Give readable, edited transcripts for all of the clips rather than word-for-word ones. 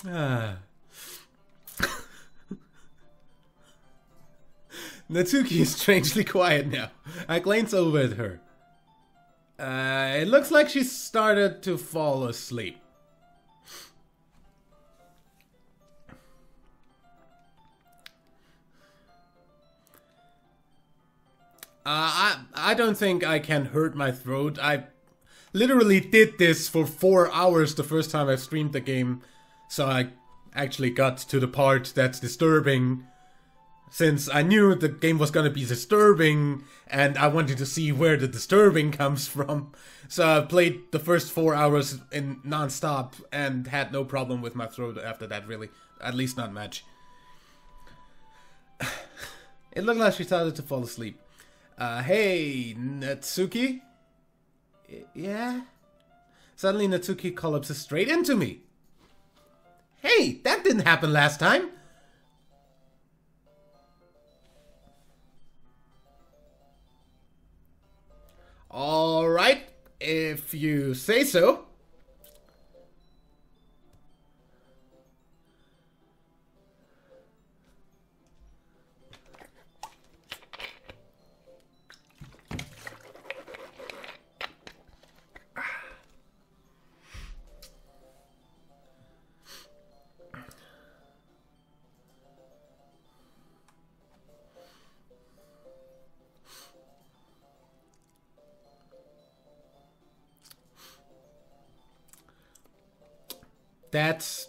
Ah. Natsuki is strangely quiet now. I glance over at her. It looks like she started to fall asleep. I don't think I can hurt my throat. I literally did this for 4 hours the first time I streamed the game. So I actually got to the part that's disturbing. Since I knew the game was gonna be disturbing, and I wanted to see where the disturbing comes from. So I played the first 4 hours in non-stop and had no problem with my throat after that, really. At least not much. It looked like she started to fall asleep. Hey, Natsuki? Yeah? Suddenly Natsuki collapses straight into me. Hey, that didn't happen last time. Alright, if you say so.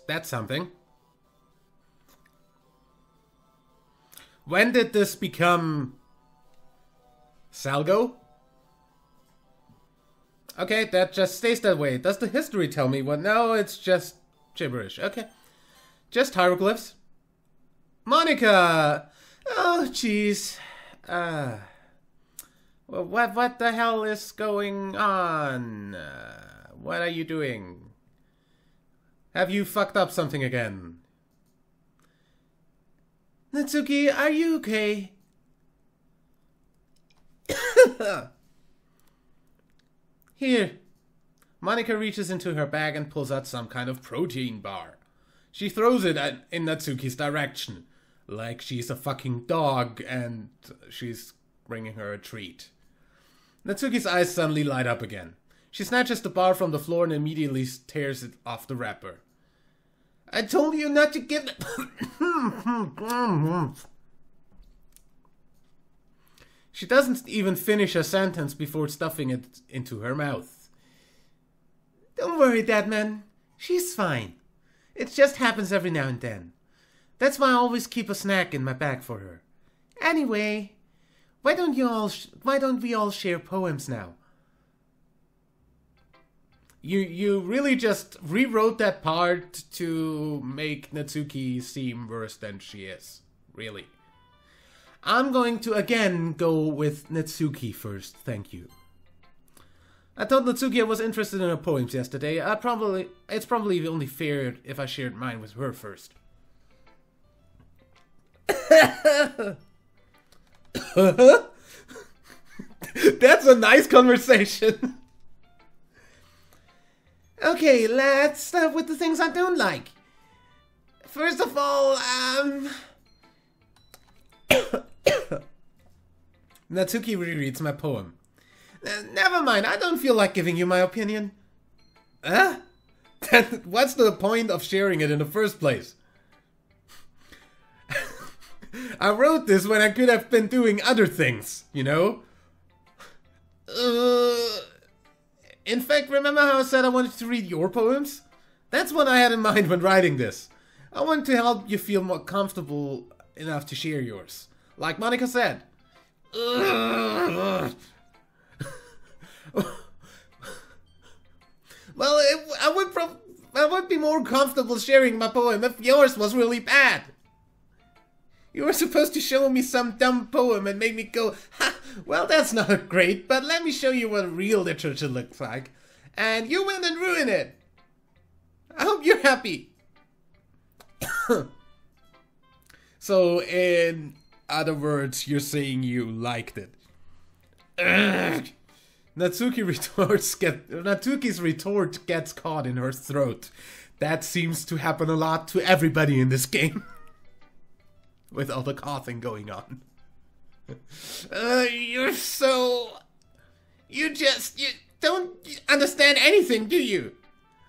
That's something. When did this become Salgo? Okay, that just stays that way. Does the history tell me what? No, it's just gibberish. Okay. Just hieroglyphs. Monica! Oh, jeez. Well, what the hell is going on? What are you doing? Have you fucked up something again? Natsuki, are you okay? Here. Monica reaches into her bag and pulls out some kind of protein bar. She throws it in Natsuki's direction, like she's a fucking dog and she's bringing her a treat. Natsuki's eyes suddenly light up again. She snatches the bar from the floor and immediately tears it off the wrapper. I told you not to give it. She doesn't even finish a sentence before stuffing it into her mouth. Don't worry, Deadman. She's fine. It just happens every now and then. That's why I always keep a snack in my bag for her. Anyway, why don't we all share poems now? You really just rewrote that part to make Natsuki seem worse than she is. Really. I'm going to again go with Natsuki first, thank you. I told Natsuki I was interested in her poems yesterday. It's probably only fair if I shared mine with her first. That's a nice conversation. Okay, let's start with the things I don't like. First of all, Natsuki rereads my poem. Never mind, I don't feel like giving you my opinion. Huh? Then what's the point of sharing it in the first place? I wrote this when I could have been doing other things, you know? In fact, remember how I said I wanted to read your poems? That's what I had in mind when writing this. I wanted to help you feel more comfortable enough to share yours. Like Monica said. Well, I would be more comfortable sharing my poem if yours was really bad. You were supposed to show me some dumb poem and make me go, ha, well, that's not great, but let me show you what real literature looks like. And you went and ruined it. I hope you're happy. So, in other words, you're saying you liked it. Natsuki's retort gets caught in her throat. That seems to happen a lot to everybody in this game. With all the coughing going on. You're so... You don't understand anything, do you?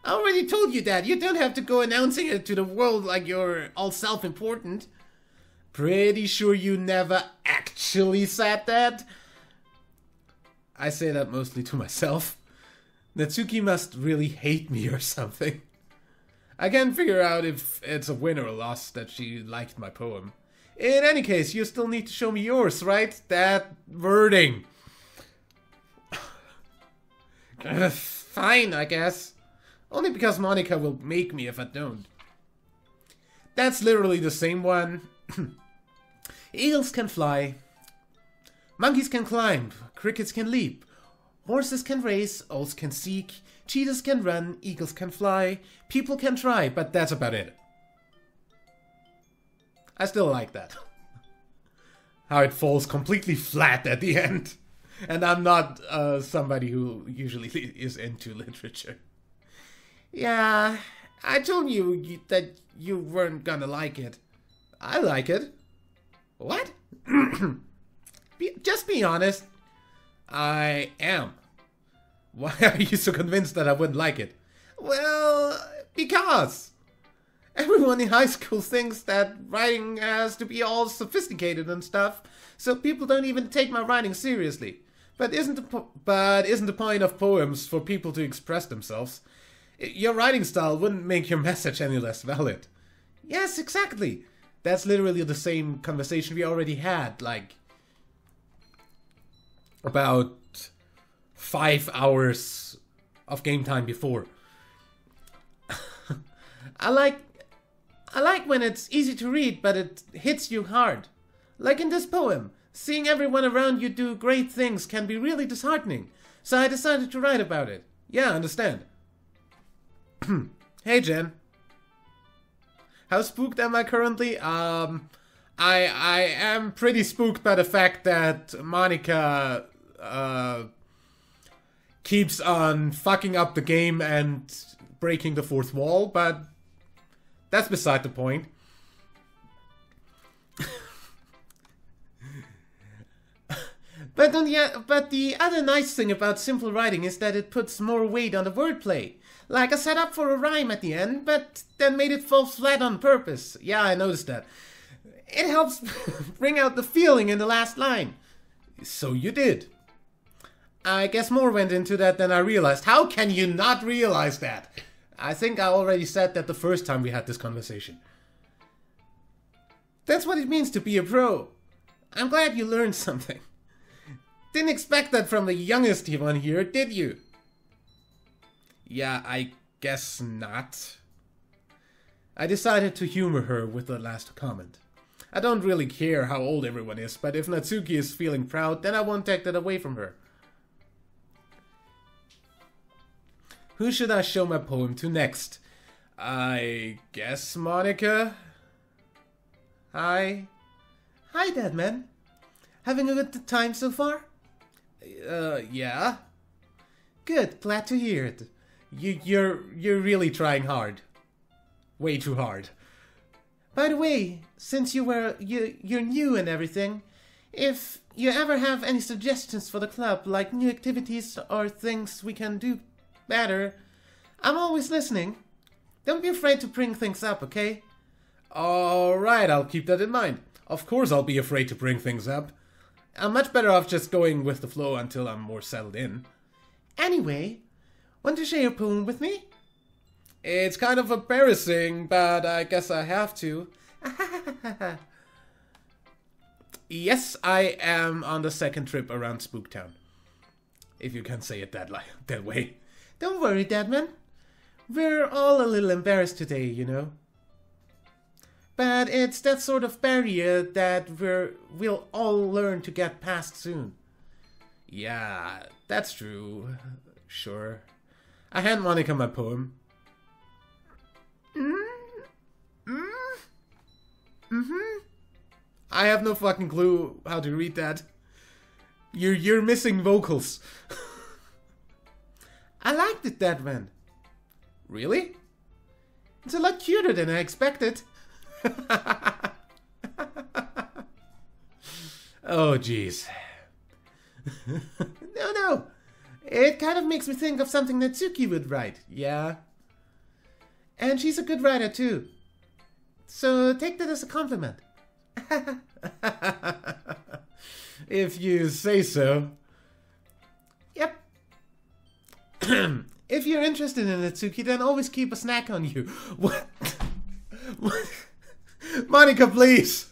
I already told you that. You don't have to go announcing it to the world like you're all self-important. Pretty sure you never actually said that? I say that mostly to myself. Natsuki must really hate me or something. I can't figure out if it's a win or a loss that she liked my poem. In any case, you still need to show me yours, right? That wording. Fine, I guess. Only because Monica will make me if I don't. That's literally the same one. Eagles can fly. Monkeys can climb. Crickets can leap. Horses can race. Owls can seek. Cheetahs can run. Eagles can fly. People can try, but that's about it. I still like that. How it falls completely flat at the end. And I'm not somebody who usually is into literature. Yeah, I told you that you weren't gonna like it. I like it. What? Just be honest. I am. Why are you so convinced that I wouldn't like it? Well, because everyone in high school thinks that writing has to be all sophisticated and stuff, so people don't even take my writing seriously. But isn't the point of poems for people to express themselves? Your writing style wouldn't make your message any less valid. Yes, exactly. That's literally the same conversation we already had, like, about 5 hours of game time before. I like when it's easy to read, but it hits you hard. Like in this poem, seeing everyone around you do great things can be really disheartening, so I decided to write about it. Yeah, I understand. Hey, Jen. How spooked am I currently? I am pretty spooked by the fact that Monica keeps on fucking up the game and breaking the fourth wall, but that's beside the point. But the other nice thing about simple writing is that it puts more weight on the wordplay. Like I set up for a rhyme at the end, but then made it fall flat on purpose. Yeah, I noticed that. It helps bring out the feeling in the last line. So you did. I guess more went into that than I realized. How can you not realize that? I think I already said that the first time we had this conversation. That's what it means to be a pro. I'm glad you learned something. Didn't expect that from the youngest one here, did you? Yeah, I guess not. I decided to humor her with the last comment. I don't really care how old everyone is, but if Natsuki is feeling proud, then I won't take that away from her. Who should I show my poem to next? I guess Monica? Hi. Hi, Deadman. Having a good time so far? Yeah. Good, glad to hear it. You're really trying hard. Way too hard. By the way, since you're new and everything, if you ever have any suggestions for the club, like new activities or things we can do better, I'm always listening. Don't be afraid to bring things up, okay? Alright, I'll keep that in mind. Of course I'll be afraid to bring things up. I'm much better off just going with the flow until I'm more settled in. Anyway, want to share your poem with me? It's kind of embarrassing, but I guess I have to. Yes, I am on the second trip around Spooktown. If you can say it that way. Don't worry, Deadman. We're all a little embarrassed today, you know. But it's that sort of barrier that we'll all learn to get past soon. Yeah, that's true. Sure. I hand Monica my poem. I have no fucking clue how to read that. You're missing vocals. I liked it, Deadman. Really? It's a lot cuter than I expected. Oh, jeez. No. It kind of makes me think of something that Natsuki would write, yeah. And she's a good writer, too. So take that as a compliment. If you say so. Yep. If you're interested in Natsuki, then always keep a snack on you. What? Monika, please.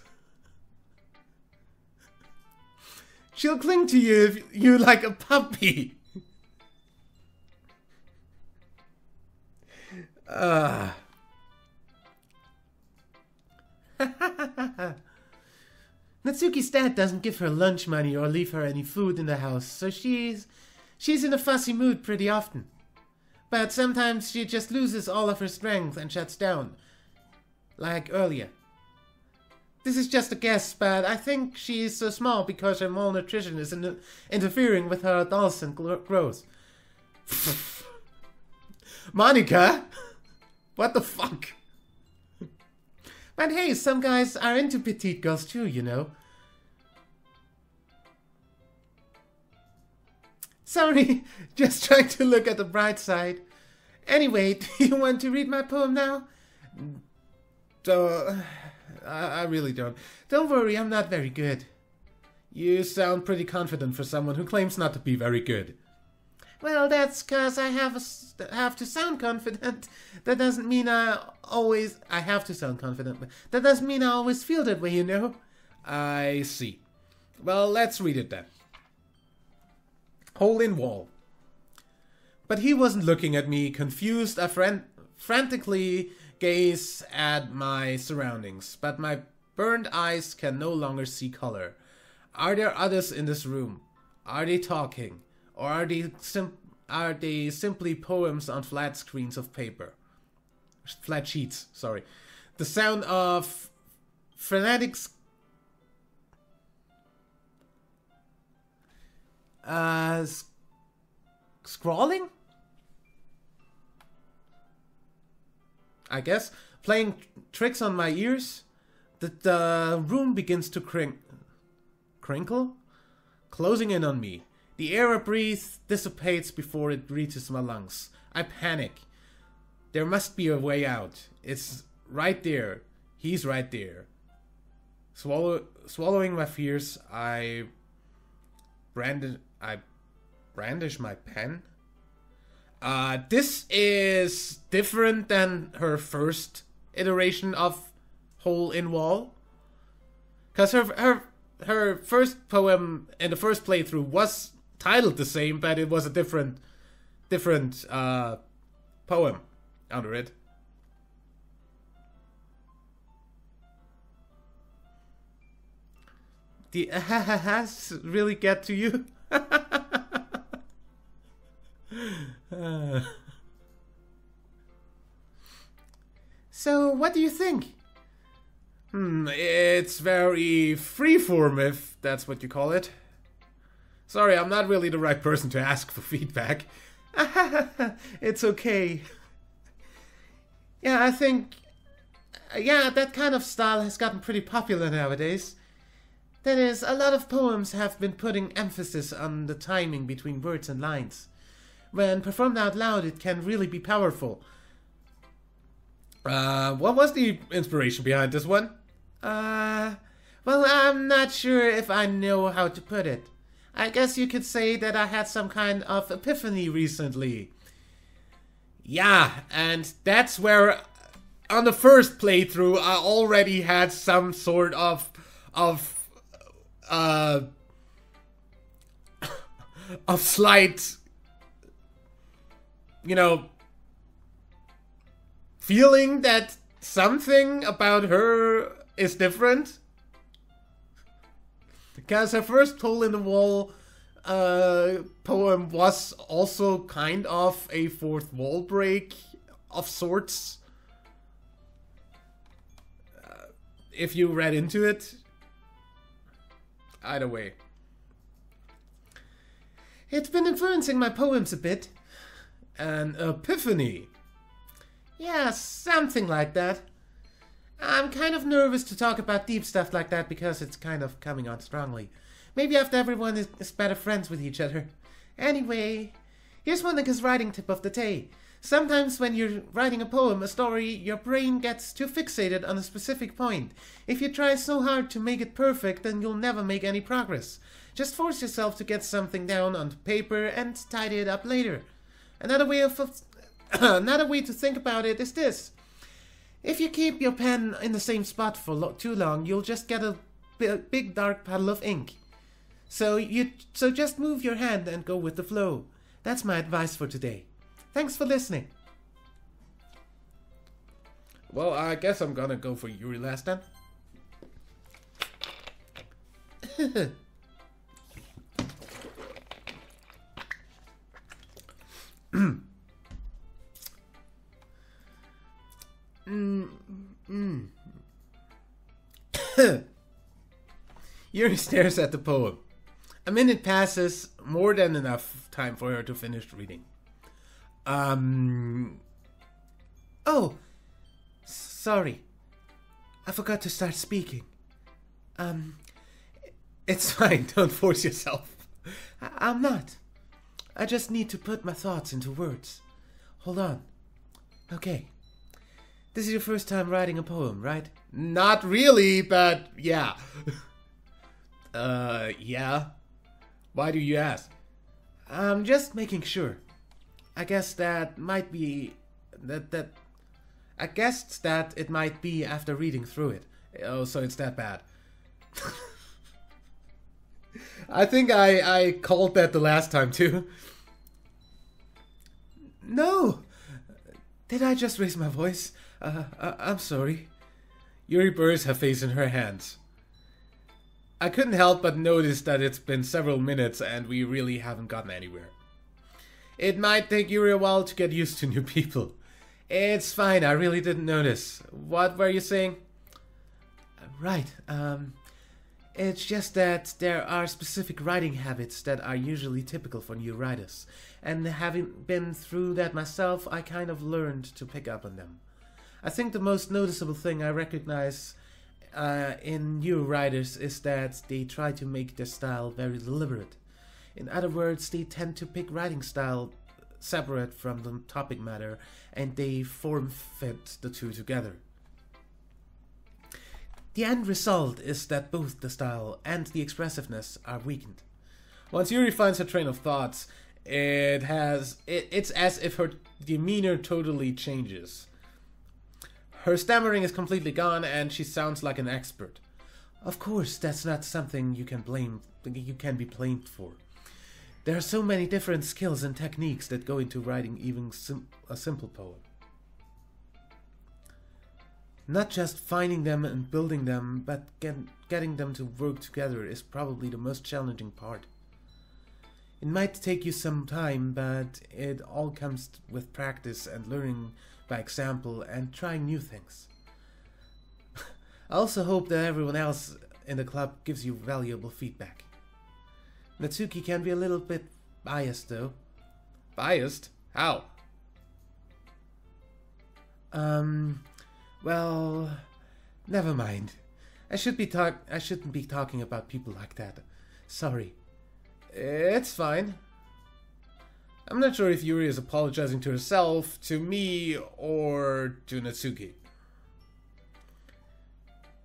She'll cling to you if you like a puppy. Natsuki's dad doesn't give her lunch money or leave her any food in the house, so she's in a fussy mood pretty often. But sometimes she just loses all of her strength and shuts down. Like earlier. This is just a guess, but I think she's so small because her malnutrition is interfering with her adolescent growth. Monika? What the fuck? But hey, some guys are into petite girls too, you know. Sorry, just trying to look at the bright side. Anyway, do you want to read my poem now? I really don't. Don't worry, I'm not very good. You sound pretty confident for someone who claims not to be very good. Well, that's because I have to sound confident. That doesn't mean I have to sound confident, but that doesn't mean I always feel that way, you know? I see. Well, let's read it then. Hole in wall. But he wasn't looking at me, confused. I frantically gaze at my surroundings, but my burned eyes can no longer see color. Are there others in this room? Are they talking? Or are they simply poems on flat screens of paper? Flat sheets, sorry. The sound of frenetic scrawling? I guess. Playing tricks on my ears. The room begins to crinkle? Closing in on me. The air I breathe dissipates before it reaches my lungs. I panic. There must be a way out. It's right there. He's right there. Swallowing my fears, I brandish my pen. This is different than her first iteration of Hole in Wall. Because her first poem in the first playthrough was titled the same, but it was a different poem under it. The has really get to you? So, what do you think? It's very freeform, if that's what you call it. Sorry, I'm not really the right person to ask for feedback. It's okay. Yeah, I think... Yeah, that kind of style has gotten pretty popular nowadays. That is, a lot of poems have been putting emphasis on the timing between words and lines. When performed out loud, it can really be powerful. What was the inspiration behind this one? Well, I'm not sure if I know how to put it. I guess you could say that I had some kind of epiphany recently. Yeah, and that's where, on the first playthrough, I already had some sort of slight, you know, feeling that something about her is different. Because her first Hole in the Wall poem was also kind of a fourth wall break of sorts. If you read into it. Either way. It's been influencing my poems a bit. An epiphany. Yeah, something like that. I'm kind of nervous to talk about deep stuff like that because it's kind of coming on strongly. Maybe after everyone is better friends with each other. Anyway, here's Monica's writing tip of the day. Sometimes when you're writing a poem, a story, your brain gets too fixated on a specific point. If you try so hard to make it perfect, then you'll never make any progress. Just force yourself to get something down onto paper and tidy it up later. Another way to think about it is this. If you keep your pen in the same spot for too long, you'll just get a big dark puddle of ink. So just move your hand and go with the flow. That's my advice for today. Thanks for listening. Well, I guess I'm gonna go for Yuri last time. Yuri stares at the poem. A minute passes, more than enough time for her to finish reading. Oh, sorry. I forgot to start speaking. It's fine, don't force yourself. I'm not. I just need to put my thoughts into words. Hold on. Okay. This is your first time writing a poem, right? Not really, but yeah. Yeah? Why do you ask? I'm just making sure. I guess that might be... I guessed that it might be after reading through it. Oh, so it's that bad. I think I called that the last time too. No! Did I just raise my voice? I'm sorry. Yuri buries her face in her hands. I couldn't help but notice that it's been several minutes and we really haven't gotten anywhere. It might take Yuri a while to get used to new people. It's fine, I really didn't notice. What were you saying? Right, it's just that there are specific writing habits that are usually typical for new writers. And having been through that myself, I kind of learned to pick up on them. I think the most noticeable thing I recognize in new writers is that they try to make their style very deliberate. In other words, they tend to pick writing style separate from the topic matter, and they form-fit the two together. The end result is that both the style and the expressiveness are weakened. Once Yuri finds her train of thoughts, it's as if her demeanor totally changes. Her stammering is completely gone, and she sounds like an expert. Of course, that's not something you can be blamed for. There are so many different skills and techniques that go into writing even a simple poem. Not just finding them and building them, but getting them to work together is probably the most challenging part. It might take you some time, but it all comes with practice and learning by example and trying new things. I also hope that everyone else in the club gives you valuable feedback. Natsuki can be a little bit biased though. Biased? How? Well, never mind. I shouldn't be talking about people like that. Sorry. It's fine. I'm not sure if Yuri is apologizing to herself, to me, or to Natsuki.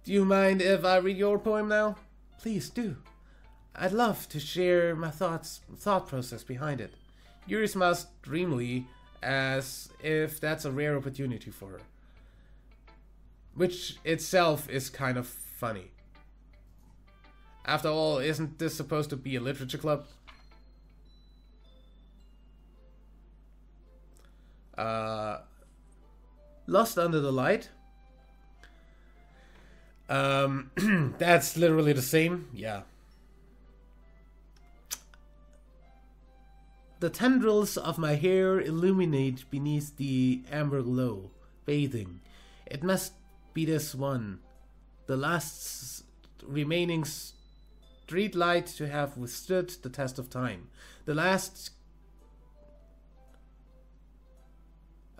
Do you mind if I read your poem now? Please do. I'd love to share my thought process behind it. Yuri smiles dreamily, as if that's a rare opportunity for her. Which itself is kind of funny. After all, isn't this supposed to be a literature club? Lost Under the Light? That's literally the same, yeah. The tendrils of my hair illuminate beneath the amber glow, bathing. It must be this one, the last remaining street light to have withstood the test of time. The last...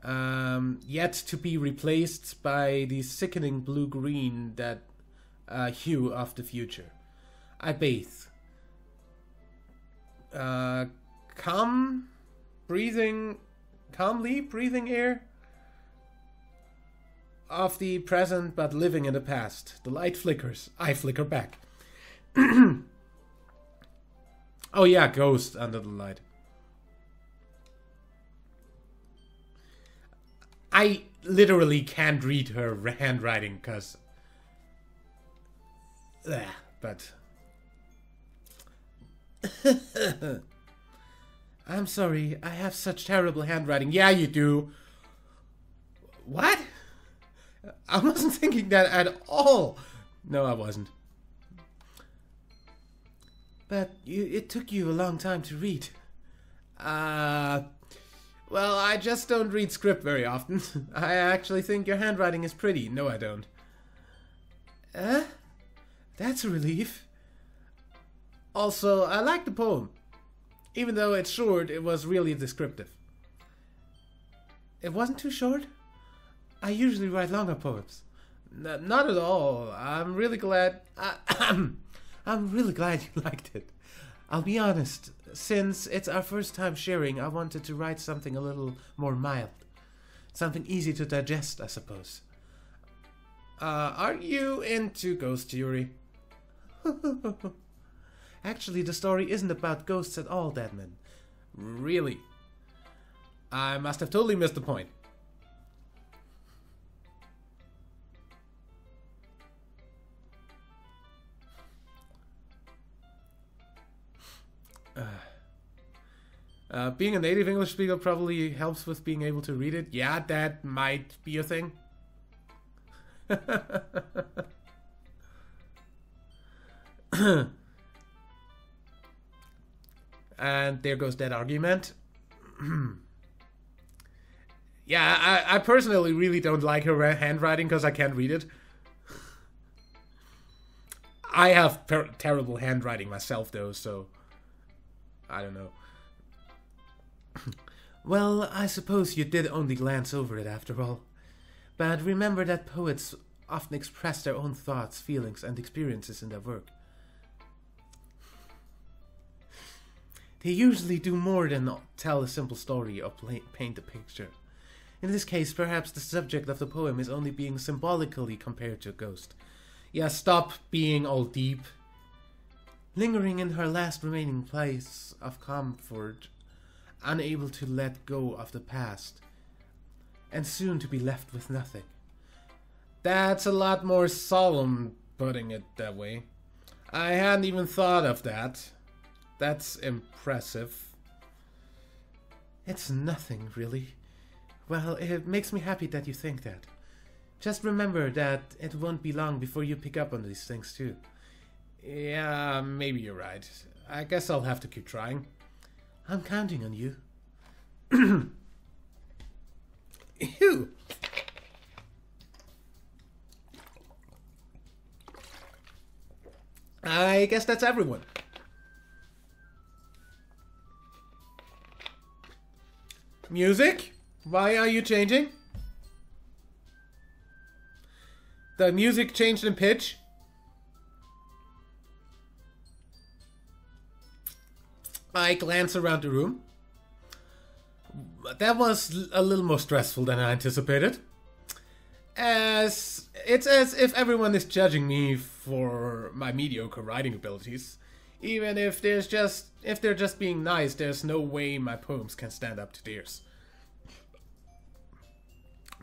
yet to be replaced by the sickening blue-green that hue of the future. I bathe. Calmly breathing air of the present but living in the past. The light flickers. I flicker back. Oh yeah, ghost under the light. I literally can't read her handwriting because... but... I'm sorry, I have such terrible handwriting. Yeah, you do. What? I wasn't thinking that at all. No, I wasn't. But it took you a long time to read. Well, I just don't read script very often. I actually think your handwriting is pretty. No, I don't. That's a relief. Also, I like the poem. Even though it's short, it was really descriptive. It wasn't too short? I usually write longer poems. Not at all. I'm really glad... I'm really glad you liked it. I'll be honest, since it's our first time sharing, I wanted to write something a little more mild. Something easy to digest, I suppose. Are you into ghost theory? Actually, the story isn't about ghosts at all, Deadman. Really? I must have totally missed the point. Being a native English speaker probably helps with being able to read it. Yeah, that might be a thing. And there goes that argument. Yeah, I personally really don't like her handwriting because I can't read it. I have terrible handwriting myself though, so I don't know. Well, I suppose you did only glance over it after all. But remember that poets often express their own thoughts, feelings, and experiences in their work. They usually do more than tell a simple story or paint a picture. In this case, perhaps the subject of the poem is only being symbolically compared to a ghost. Yeah, stop being all deep. Lingering in her last remaining place of comfort, unable to let go of the past, and soon to be left with nothing. That's a lot more solemn, putting it that way. I hadn't even thought of that. That's impressive. It's nothing, really. Well, it makes me happy that you think that. Just remember that it won't be long before you pick up on these things, too. Yeah, maybe you're right. I guess I'll have to keep trying. I'm counting on you. Ew. I guess that's everyone. Music? Why are you changing? The music changed in pitch? I glance around the room. That was a little more stressful than I anticipated. It's as if everyone is judging me for my mediocre writing abilities. Even if they're just being nice, there's no way my poems can stand up to theirs.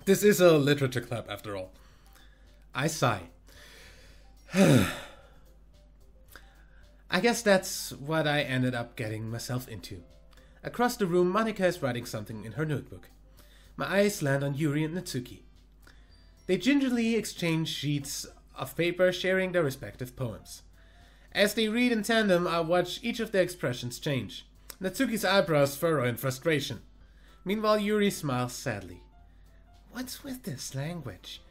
This is a literature club, after all. I sigh. I guess that's what I ended up getting myself into. Across the room, Monika is writing something in her notebook. My eyes land on Yuri and Natsuki. They gingerly exchange sheets of paper, sharing their respective poems. As they read in tandem, I watch each of their expressions change. Natsuki's eyebrows furrow in frustration. Meanwhile, Yuri smiles sadly. What's with this language?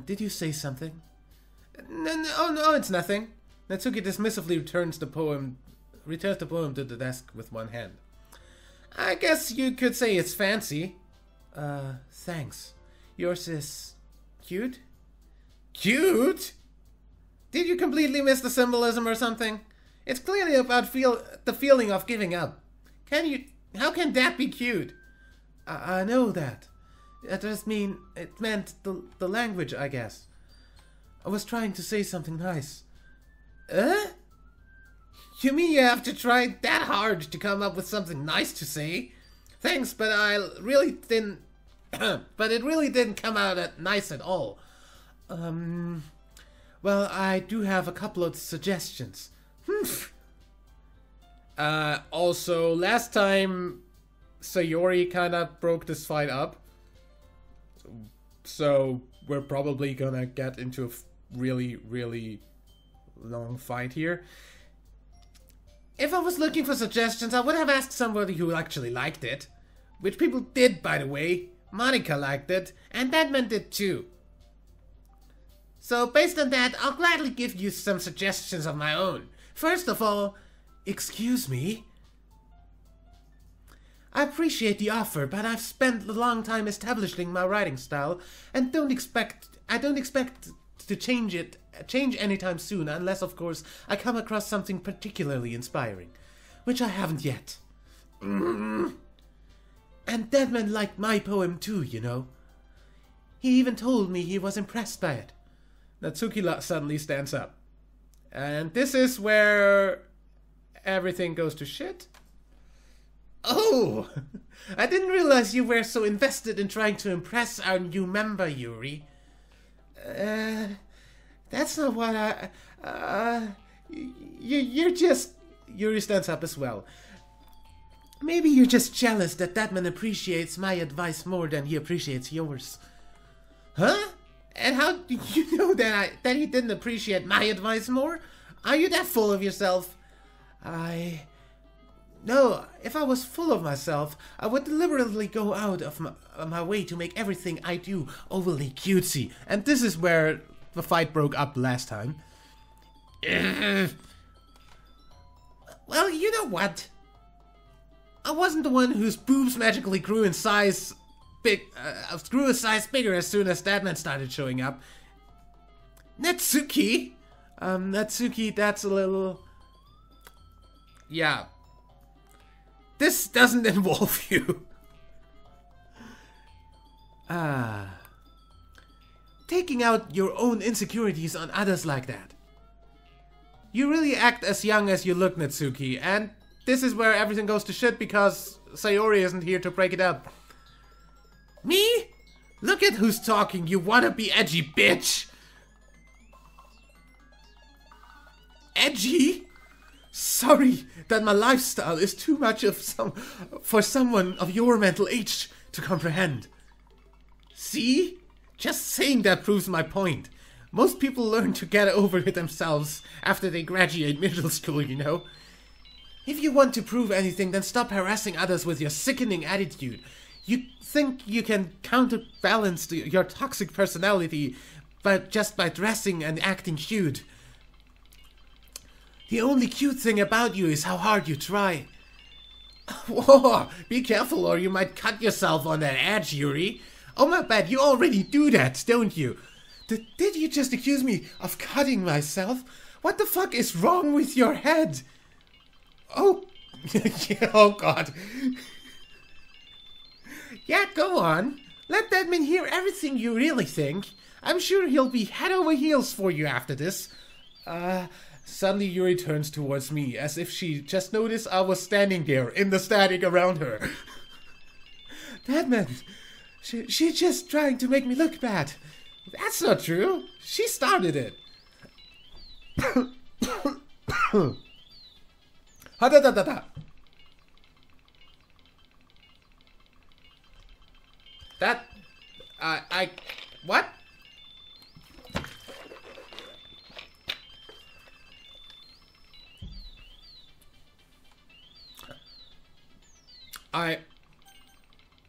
Did you say something? No, it's nothing. Natsuki dismissively returns the poem to the desk with one hand. I guess you could say it's fancy. Thanks. Yours is cute? Cute? Did you completely miss the symbolism or something? It's clearly about the feeling of giving up. How can that be cute? I know that. I just mean, it meant the language, I guess. I was trying to say something nice. You mean you have to try that hard to come up with something nice to say? Thanks, but I really didn't... but it really didn't come out nice at all. Well, I do have a couple of suggestions. Also, last time Sayori kind of broke this fight up. So we're probably gonna get into a really, really long fight here. If I was looking for suggestions, I would have asked somebody who actually liked it. Which people did, by the way. Monica liked it, and Batman did too. So based on that, I'll gladly give you some suggestions of my own. First of all, excuse me? I appreciate the offer, but I've spent a long time establishing my writing style, and I don't expect to change anytime soon, unless, of course, I come across something particularly inspiring, which I haven't yet. And Deadman liked my poem too, you know. He even told me he was impressed by it. Natsuki suddenly stands up. And this is where everything goes to shit. Oh! I didn't realize you were so invested in trying to impress our new member, Yuri. That's not what you're just... Yuri stands up as well. Maybe you're just jealous that Deadman appreciates my advice more than he appreciates yours. Huh? And how do you know that he didn't appreciate my advice more? Are you that full of yourself? No, if I was full of myself, I would deliberately go out of my way to make everything I do overly cutesy. And this is where the fight broke up last time. Well, you know what? I wasn't the one whose boobs magically grew in size grew a size bigger as soon as Deadman started showing up. Natsuki? Natsuki, that's a little... Yeah. This doesn't involve you. Taking out your own insecurities on others like that. You really act as young as you look, Natsuki, and this is where everything goes to shit because Sayori isn't here to break it up. Me? Look at who's talking, you wannabe edgy bitch! Edgy? Sorry that my lifestyle is too much for someone of your mental age to comprehend. See? Just saying that proves my point. Most people learn to get over it themselves after they graduate middle school, you know. If you want to prove anything, then stop harassing others with your sickening attitude. You think you can counterbalance your toxic personality just by dressing and acting cute. The only cute thing about you is how hard you try. Whoa, be careful or you might cut yourself on that edge, Yuri. Oh my bad, you already do that, don't you? Did you just accuse me of cutting myself? What the fuck is wrong with your head? Oh, yeah, oh god. Yeah, go on. Let Deadman hear everything you really think. I'm sure he'll be head over heels for you after this. Suddenly Yuri turns towards me, as if she just noticed I was standing there in the static around her. Deadman, she's just trying to make me look bad. That's not true. She started it. Ha-da-da-da-da. That... What?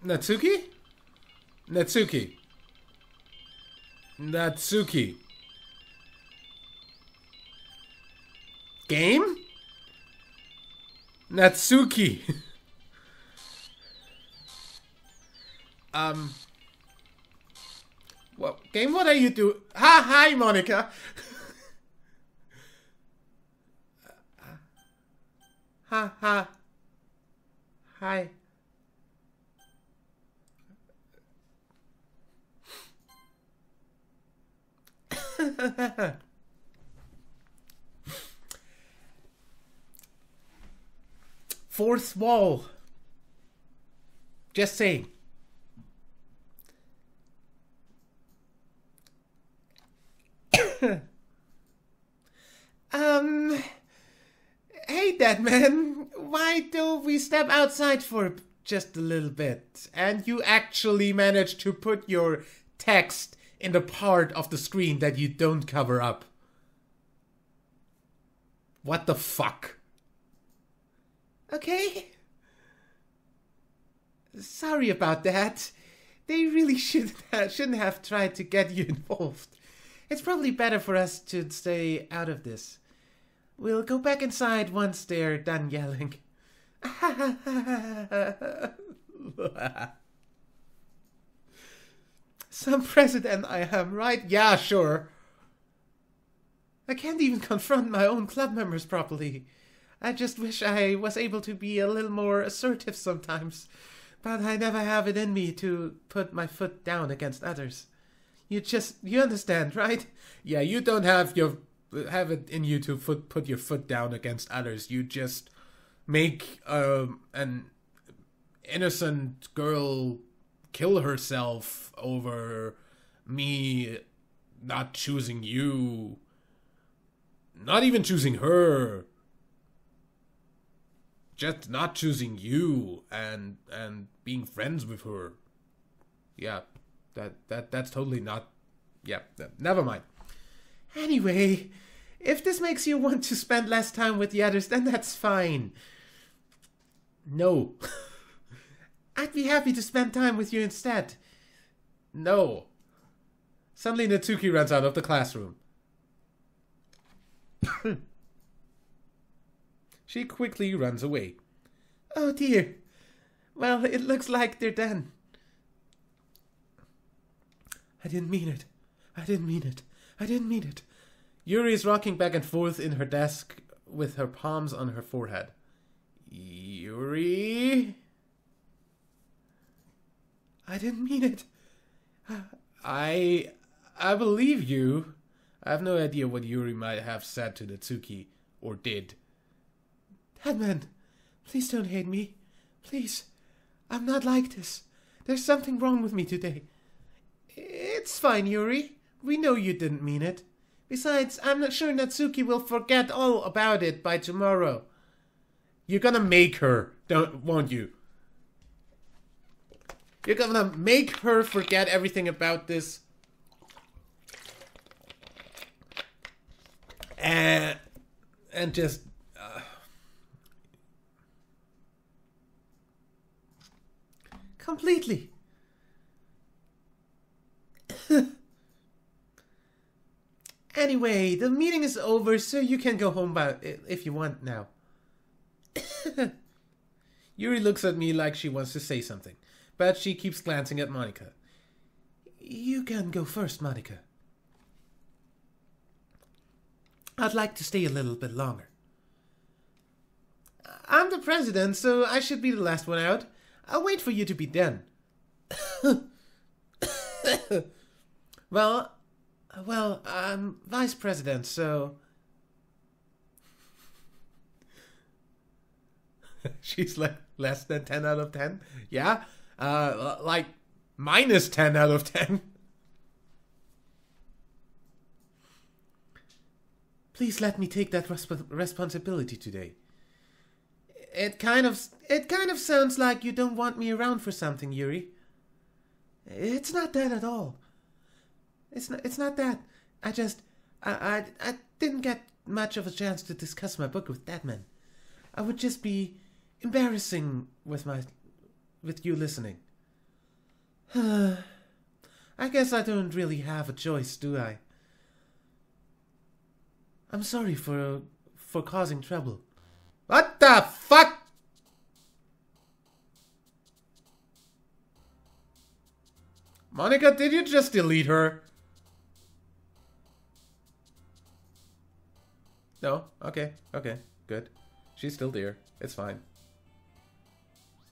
Natsuki? Natsuki. Natsuki. Game? Natsuki. Well, game, what are you doing? Hi, Monica. Hi. Fourth wall. Just saying. Hey, Deadman, why don't we step outside for just a little bit? And you actually manage to put your text in the part of the screen that you don't cover up. What the fuck? Okay. Sorry about that. They really shouldn't have tried to get you involved. It's probably better for us to stay out of this. We'll go back inside once they're done yelling. Some president I am, right? Yeah, sure. I can't even confront my own club members properly. I just wish I was able to be a little more assertive sometimes. But I never have it in me to put my foot down against others. You understand, right? Yeah, you don't have it in you to put your foot down against others. You just make an innocent girl kill herself over me not choosing you. Not even choosing her. Just not choosing you and being friends with her. Yeah, that's totally not. Yeah, never mind. Anyway, if this makes you want to spend less time with the others, then that's fine. No. I'd be happy to spend time with you instead. No. Suddenly Natsuki runs out of the classroom. She quickly runs away. Oh dear. Well, it looks like they're done. I didn't mean it. I didn't mean it. I didn't mean it. Yuri is rocking back and forth in her desk with her palms on her forehead. Yuri? I didn't mean it. I believe you. I have no idea what Yuri might have said to Natsuki, or did. Deadman, please don't hate me. Please. I'm not like this. There's something wrong with me today. It's fine, Yuri. We know you didn't mean it. Besides, I'm not sure Natsuki will forget all about it by tomorrow. You're gonna make her, won't you? You're gonna make her forget everything about this. And just... completely. Anyway, the meeting is over, so you can go home if you want now. Yuri looks at me like she wants to say something, but she keeps glancing at Monica. You can go first, Monica. I'd like to stay a little bit longer. I'm the president, so I should be the last one out. I'll wait for you to be done. Well, I'm vice president, so... She's like less than 10 out of 10? Yeah? Like minus 10 out of 10. Please let me take that responsibility today. It kind of sounds like you don't want me around for something, Yuri. It's not that at all. It's not that. I didn't get much of a chance to discuss my book with Deadman. I would just be embarrassing with you listening. I guess I don't really have a choice, do I? I'm sorry for causing trouble. What the fuck? Monica, did you just delete her? No? Okay, okay, good. She's still there. It's fine.